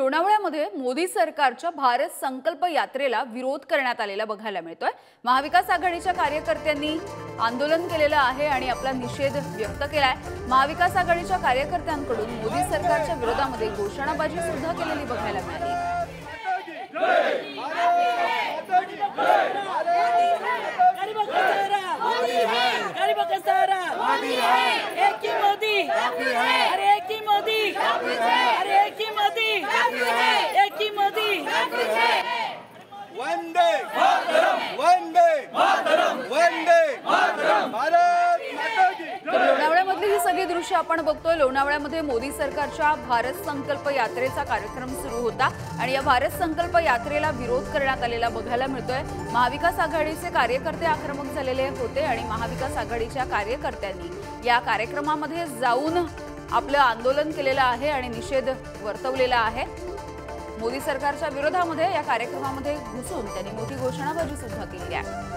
लोणावळ्यामध्ये मोदी सरकारच्या भारत संकल्प यात्रेला विरोध करण्यात आलेला बघायला मिळतोय। महाविकास आघाडीच्या कार्यकर्त्यांनी आंदोलन केलेलं आहे आणि आपला निषेध व्यक्त केलाय। महाविकास आघाडीच्या कार्यकर्त्यांकडून मोदी सरकारच्या विरोधामध्ये घोषणाबाजी सुद्धा केलेली बघायला मिळाली। वंदे मातरम, वंदे मातरम, वंदे मातरम, भारत माता की जय। लोणावळ्यामधली ही सगळी दृश्य आपण बघतोय। लोणावळ्यामध्ये मोदी सरकारच्या भारत संकल्प यात्रेचा कार्यक्रम सुरू होता आणि या भारत संकल्प यात्रेला विरोध करण्यात आलेला बघायला मिळतोय। महाविकास आघाडीचे कार्यकर्ते आक्रमक झालेले होते आणि महाविकास आघाडीच्या कार्यकर्त्यांनी या कार्यक्रमामध्ये जाऊन आपलं आंदोलन केलेलं आहे आणि निषेध वर्तवलेला आहे। मोदी सरकारच्या विरोधामध्ये या कार्यक्रमामध्ये घुसून त्यांनी मोठी घोषणाबाजी सुद्धा केली आहे।